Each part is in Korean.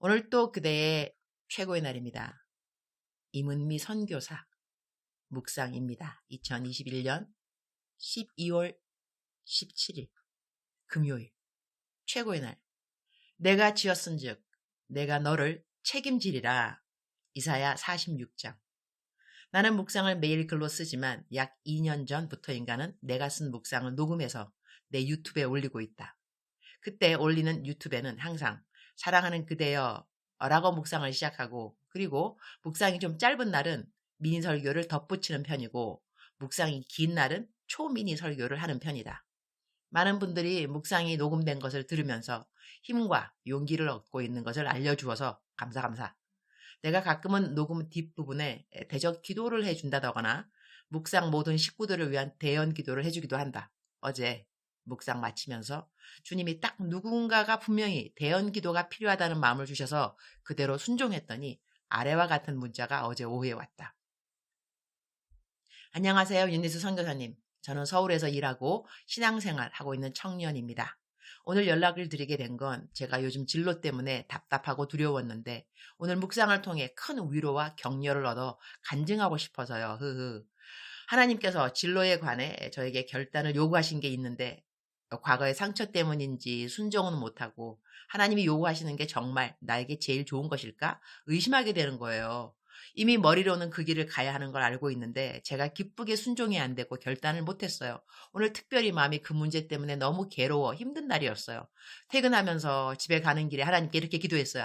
오늘 또 그대의 최고의 날입니다. 임은미 선교사 묵상입니다. 2021년 12월 17일 금요일 최고의 날. 내가 지었은즉 내가 너를 책임지리라. 이사야 46장. 나는 묵상을 매일 글로 쓰지만 약 2년 전부터인가는 내가 쓴 묵상을 녹음해서 내 유튜브에 올리고 있다. 그때 올리는 유튜브에는 항상 사랑하는 그대여 라고 묵상을 시작하고, 그리고 묵상이 좀 짧은 날은 미니 설교를 덧붙이는 편이고, 묵상이 긴 날은 초미니 설교를 하는 편이다. 많은 분들이 묵상이 녹음된 것을 들으면서 힘과 용기를 얻고 있는 것을 알려주어서 감사. 내가 가끔은 녹음 뒷부분에 대적 기도를 해준다거나 묵상 모든 식구들을 위한 대연 기도를 해주기도 한다. 어제 묵상 마치면서 주님이 딱 누군가가 분명히 대연 기도가 필요하다는 마음을 주셔서 그대로 순종했더니 아래와 같은 문자가 어제 오후에 왔다. 안녕하세요. 윤희수 선교사님. 저는 서울에서 일하고 신앙생활 하고 있는 청년입니다. 오늘 연락을 드리게 된 건 제가 요즘 진로 때문에 답답하고 두려웠는데 오늘 묵상을 통해 큰 위로와 격려를 얻어 간증하고 싶어서요. 하나님께서 진로에 관해 저에게 결단을 요구하신 게 있는데 과거의 상처 때문인지 순종은 못하고 하나님이 요구하시는 게 정말 나에게 제일 좋은 것일까 의심하게 되는 거예요. 이미 머리로는 그 길을 가야 하는 걸 알고 있는데 제가 기쁘게 순종이 안 되고 결단을 못했어요. 오늘 특별히 마음이 그 문제 때문에 너무 괴로워 힘든 날이었어요. 퇴근하면서 집에 가는 길에 하나님께 이렇게 기도했어요.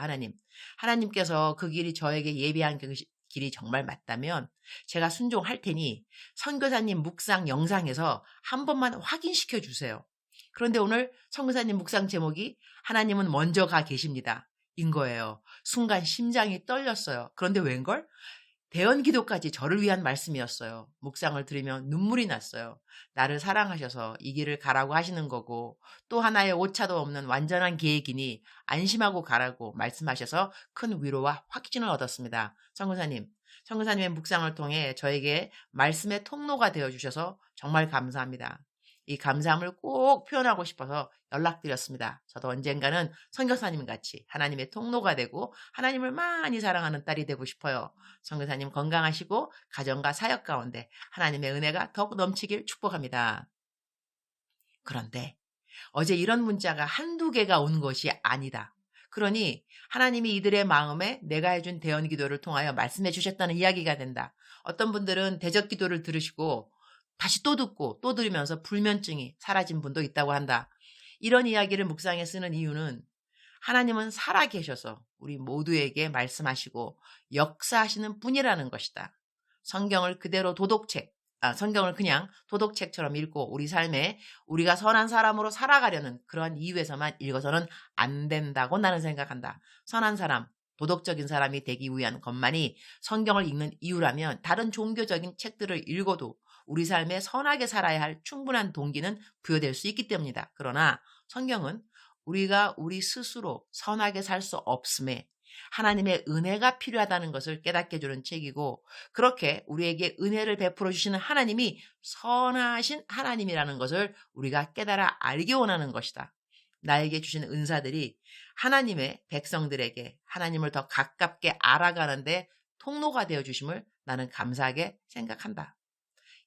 하나님께서 그 길이 저에게 예비한 그 길이 정말 맞다면 제가 순종할 테니 선교사님 묵상 영상에서 한 번만 확인시켜 주세요. 그런데 오늘 선교사님 묵상 제목이 하나님은 먼저 가 계십니다. 인 거예요. 순간 심장이 떨렸어요. 그런데 웬걸? 대언 기도까지 저를 위한 말씀이었어요. 묵상을 들으면 눈물이 났어요. 나를 사랑하셔서 이 길을 가라고 하시는 거고 또 하나의 오차도 없는 완전한 계획이니 안심하고 가라고 말씀하셔서 큰 위로와 확신을 얻었습니다. 선교사님의 묵상을 통해 저에게 말씀의 통로가 되어주셔서 정말 감사합니다. 이 감사함을 꼭 표현하고 싶어서 연락드렸습니다. 저도 언젠가는 선교사님 같이 하나님의 통로가 되고 하나님을 많이 사랑하는 딸이 되고 싶어요. 선교사님 건강하시고 가정과 사역 가운데 하나님의 은혜가 더욱 넘치길 축복합니다. 그런데 어제 이런 문자가 한두 개가 온 것이 아니다. 그러니 하나님이 이들의 마음에 내가 해준 대언 기도를 통하여 말씀해 주셨다는 이야기가 된다. 어떤 분들은 대적 기도를 들으시고 다시 또 듣고 또 들으면서 불면증이 사라진 분도 있다고 한다. 이런 이야기를 묵상에 쓰는 이유는 하나님은 살아계셔서 우리 모두에게 말씀하시고 역사하시는 분이라는 것이다. 성경을 그대로 성경을 그냥 도덕책처럼 읽고 우리 삶에 우리가 선한 사람으로 살아가려는 그런 이유에서만 읽어서는 안 된다고 나는 생각한다. 선한 사람, 도덕적인 사람이 되기 위한 것만이 성경을 읽는 이유라면 다른 종교적인 책들을 읽어도 우리 삶에 선하게 살아야 할 충분한 동기는 부여될 수 있기 때문이다. 그러나 성경은 우리가 우리 스스로 선하게 살 수 없음에 하나님의 은혜가 필요하다는 것을 깨닫게 해주는 책이고, 그렇게 우리에게 은혜를 베풀어 주시는 하나님이 선하신 하나님이라는 것을 우리가 깨달아 알기 원하는 것이다. 나에게 주신 은사들이 하나님의 백성들에게 하나님을 더 가깝게 알아가는데 통로가 되어 주심을 나는 감사하게 생각한다.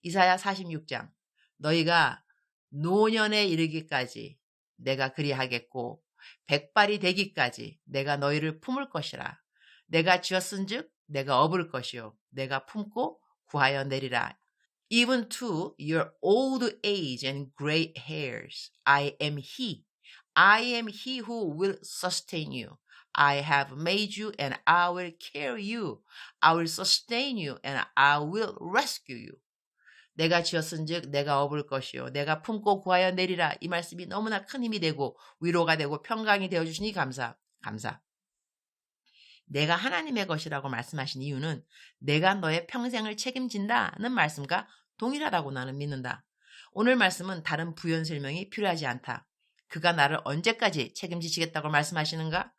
이사야 46장. 너희가 노년에 이르기까지 내가 그리하겠고 백발이 되기까지 내가 너희를 품을 것이라. 내가 지었은즉 내가 업을 것이요 내가 품고 구하여 내리라. Even to your old age and gray hairs, I am he. I am he who will sustain you. I have made you and I will carry you. I will sustain you and I will rescue you. 내가 지었은즉 내가 업을 것이요 내가 품고 구하여 내리라. 이 말씀이 너무나 큰 힘이 되고 위로가 되고 평강이 되어주시니 감사. 내가 하나님의 것이라고 말씀하신 이유는 내가 너의 평생을 책임진다는 말씀과 동일하다고 나는 믿는다. 오늘 말씀은 다른 부연 설명이 필요하지 않다. 그가 나를 언제까지 책임지시겠다고 말씀하시는가?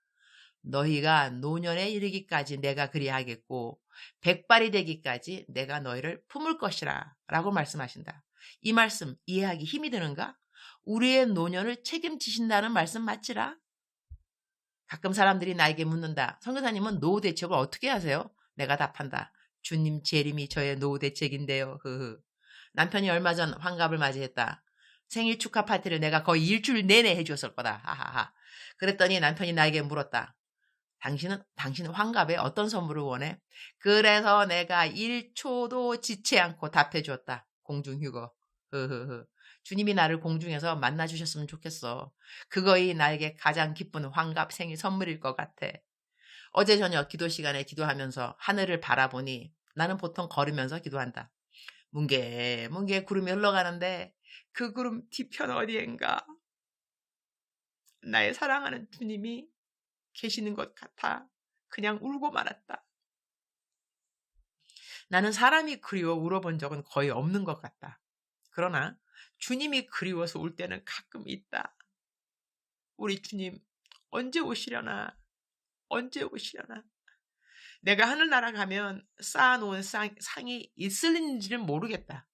너희가 노년에 이르기까지 내가 그리하겠고 백발이 되기까지 내가 너희를 품을 것이라 라고 말씀하신다. 이 말씀 이해하기 힘이 드는가? 우리의 노년을 책임지신다는 말씀 맞지라? 가끔 사람들이 나에게 묻는다. 선교사님은 노후 대책을 어떻게 하세요? 내가 답한다. 주님 재림이 저의 노후 대책인데요. 흐흐. 남편이 얼마 전 환갑을 맞이했다. 생일 축하 파티를 내가 거의 일주일 내내 해주었을 거다. 하하하. 그랬더니 남편이 나에게 물었다. 당신은 환갑에 어떤 선물을 원해? 그래서 내가 1초도 지체 않고 답해 주었다. 공중휴거. 흐흐흐. 주님이 나를 공중에서 만나주셨으면 좋겠어. 그거이 나에게 가장 기쁜 환갑 생일 선물일 것 같아. 어제 저녁 기도 시간에 기도하면서 하늘을 바라보니 나는 보통 걸으면서 기도한다. 뭉게뭉게 구름이 흘러가는데 그 구름 뒤편 어디엔가 나의 사랑하는 주님이 계시는 것 같아 그냥 울고 말았다. 나는 사람이 그리워 울어본 적은 거의 없는 것 같다. 그러나 주님이 그리워서 울 때는 가끔 있다. 우리 주님 언제 오시려나? 언제 오시려나? 내가 하늘나라 가면 쌓아놓은 상이 있을는지는 모르겠다.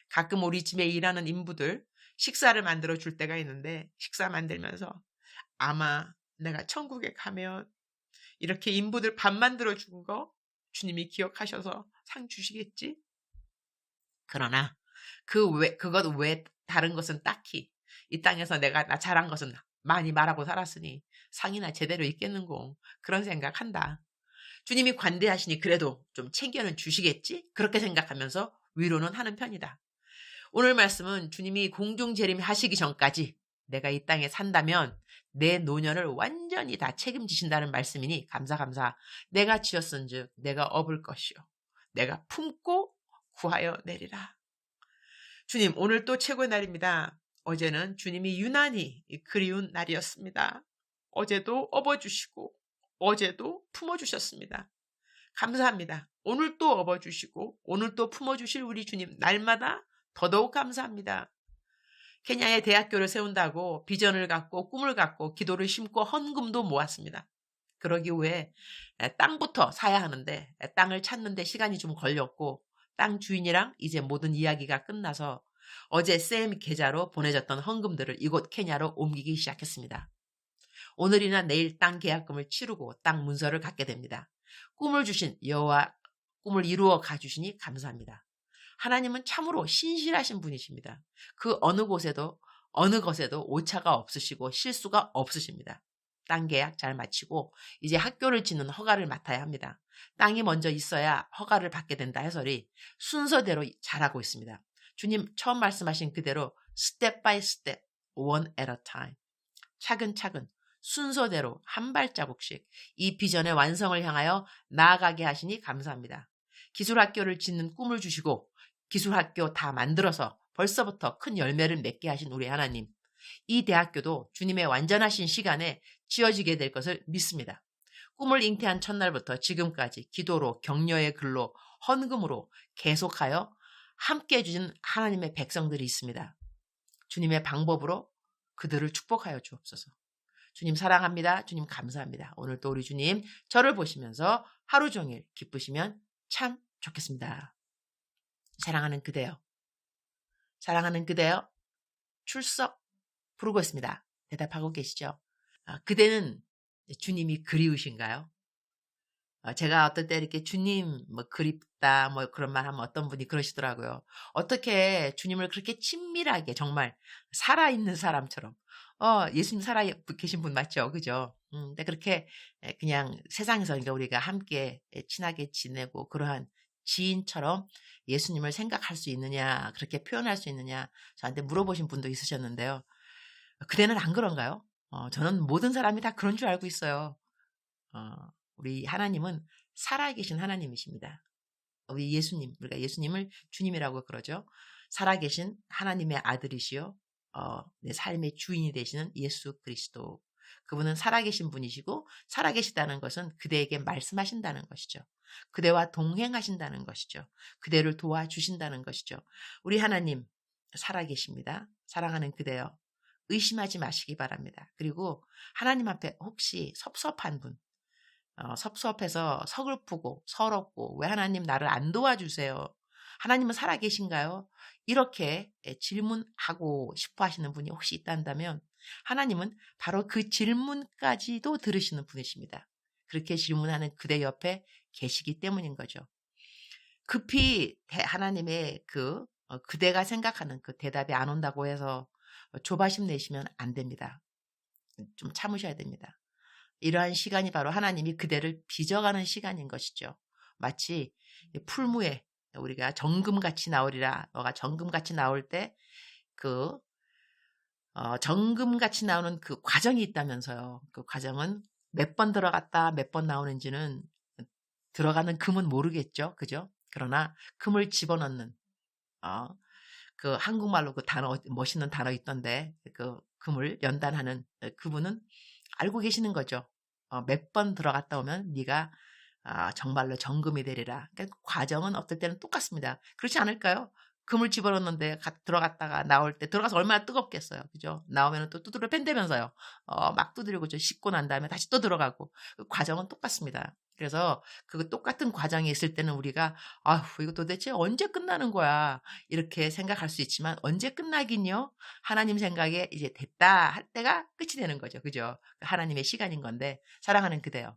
가끔 우리 집에 일하는 인부들 식사를 만들어 줄 때가 있는데 식사 만들면서 아마 내가 천국에 가면 이렇게 인부들 밥 만들어 준 거 주님이 기억하셔서 상 주시겠지? 그러나 그것 외 다른 것은 딱히 이 땅에서 내가 나 잘한 것은 많이 말하고 살았으니 상이나 제대로 있겠는고 그런 생각한다. 주님이 관대하시니 그래도 좀 챙겨는 주시겠지? 그렇게 생각하면서 위로는 하는 편이다. 오늘 말씀은 주님이 공중 재림하시기 전까지 내가 이 땅에 산다면 내 노년을 완전히 다 책임지신다는 말씀이니 감사 내가 지었은즉 내가 업을 것이요 내가 품고 구하여 내리라. 주님 오늘 또 최고의 날입니다. 어제는 주님이 유난히 그리운 날이었습니다. 어제도 업어주시고 어제도 품어주셨습니다. 감사합니다. 오늘 또 업어주시고 오늘 또 품어주실 우리 주님 날마다 더더욱 감사합니다. 케냐에 대학교를 세운다고 비전을 갖고 꿈을 갖고 기도를 심고 헌금도 모았습니다. 그러기 위해 땅부터 사야 하는데 땅을 찾는데 시간이 좀 걸렸고 땅 주인이랑 이제 모든 이야기가 끝나서 어제 쌤 계좌로 보내졌던 헌금들을 이곳 케냐로 옮기기 시작했습니다. 오늘이나 내일 땅 계약금을 치르고 땅 문서를 갖게 됩니다. 꿈을 주신 여호와 꿈을 이루어 가주시니 감사합니다. 하나님은 참으로 신실하신 분이십니다. 그 어느 것에도 오차가 없으시고 실수가 없으십니다. 땅 계약 잘 마치고 이제 학교를 짓는 허가를 맡아야 합니다. 땅이 먼저 있어야 허가를 받게 된다 해설이 순서대로 잘하고 있습니다. 주님 처음 말씀하신 그대로 step by step, one at a time. 차근차근 순서대로 한 발자국씩 이 비전의 완성을 향하여 나아가게 하시니 감사합니다. 기술학교를 짓는 꿈을 주시고 기술학교 다 만들어서 벌써부터 큰 열매를 맺게 하신 우리 하나님. 이 대학교도 주님의 완전하신 시간에 지어지게 될 것을 믿습니다. 꿈을 잉태한 첫날부터 지금까지 기도로 격려의 글로 헌금으로 계속하여 함께 해주신 하나님의 백성들이 있습니다. 주님의 방법으로 그들을 축복하여 주옵소서. 주님 사랑합니다. 주님 감사합니다. 오늘 또 우리 주님 저를 보시면서 하루 종일 기쁘시면 참 좋겠습니다. 사랑하는 그대여. 사랑하는 그대여. 출석 부르고 있습니다. 대답하고 계시죠? 그대는 주님이 그리우신가요? 제가 어떨 때 이렇게 주님 뭐 그립다 뭐 그런 말 하면 어떤 분이 그러시더라고요. 어떻게 주님을 그렇게 친밀하게 정말 살아있는 사람처럼 예수님 살아 계신 분 맞죠? 그죠? 근데 그렇게 그냥 세상에서 그러니까 우리가 함께 친하게 지내고 그러한 지인처럼 예수님을 생각할 수 있느냐 그렇게 표현할 수 있느냐 저한테 물어보신 분도 있으셨는데요. 그대는 안 그런가요? 저는 모든 사람이 다 그런 줄 알고 있어요. 우리 하나님은 살아계신 하나님이십니다. 우리 예수님, 우리가 예수님을 주님이라고 그러죠. 살아계신 하나님의 아들이시요. 내 삶의 주인이 되시는 예수 그리스도. 그분은 살아계신 분이시고 살아계시다는 것은 그대에게 말씀하신다는 것이죠. 그대와 동행하신다는 것이죠. 그대를 도와주신다는 것이죠. 우리 하나님 살아계십니다. 사랑하는 그대여. 의심하지 마시기 바랍니다. 그리고 하나님 앞에 혹시 섭섭한 분, 섭섭해서 서글프고 서럽고 왜 하나님 나를 안 도와주세요? 하나님은 살아계신가요? 이렇게 질문하고 싶어 하시는 분이 혹시 있다면 하나님은 바로 그 질문까지도 들으시는 분이십니다. 그렇게 질문하는 그대 옆에 계시기 때문인 거죠. 급히 하나님의 그대가 생각하는 그 대답이 안 온다고 해서 조바심 내시면 안 됩니다. 좀 참으셔야 됩니다. 이러한 시간이 바로 하나님이 그대를 빚어가는 시간인 것이죠. 마치 풀무에 우리가 정금같이 나오리라. 너가 정금같이 나올 때 그 정금같이 나오는 그 과정이 있다면서요. 그 과정은 몇 번 들어갔다 몇 번 나오는지는 들어가는 금은 모르겠죠. 그죠? 그러나 금을 집어넣는 어, 그 한국말로 그 단어 멋있는 단어 있던데 그 금을 연단하는 그분은 알고 계시는 거죠. 몇 번 들어갔다 오면 네가 정말로 정금이 되리라. 그러니까 그 과정은 어떨 때는 똑같습니다. 그렇지 않을까요? 금을 집어넣는데 들어갔다가 나올 때 들어가서 얼마나 뜨겁겠어요. 그죠? 나오면 또 두드려 팬대면서요. 막 두드리고 씻고 난 다음에 다시 또 들어가고 그 과정은 똑같습니다. 그래서 그 똑같은 과정이 있을 때는 우리가 아휴 이거 도대체 언제 끝나는 거야 이렇게 생각할 수 있지만 언제 끝나긴요. 하나님 생각에 이제 됐다 할 때가 끝이 되는 거죠. 그죠? 하나님의 시간인 건데 사랑하는 그대요.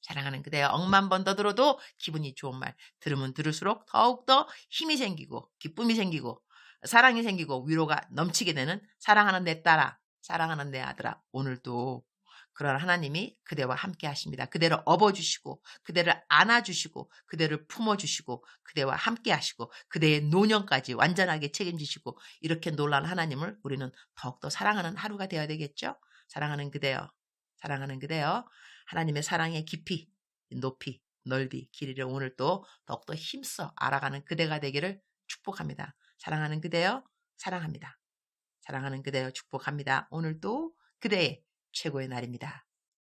사랑하는 그대여 억만 번 더 들어도 기분이 좋은 말 들으면 들을수록 더욱더 힘이 생기고 기쁨이 생기고 사랑이 생기고 위로가 넘치게 되는 사랑하는 내 딸아 사랑하는 내 아들아 오늘도 그런 하나님이 그대와 함께 하십니다. 그대를 업어주시고 그대를 안아주시고 그대를 품어주시고 그대와 함께 하시고 그대의 노년까지 완전하게 책임지시고 이렇게 놀라운 하나님을 우리는 더욱더 사랑하는 하루가 되어야 되겠죠. 사랑하는 그대여 사랑하는 그대여 하나님의 사랑의 깊이, 높이, 넓이, 길이를 오늘 또 더욱더 힘써 알아가는 그대가 되기를 축복합니다. 사랑하는 그대여, 사랑합니다. 사랑하는 그대여 축복합니다. 오늘도 그대의 최고의 날입니다.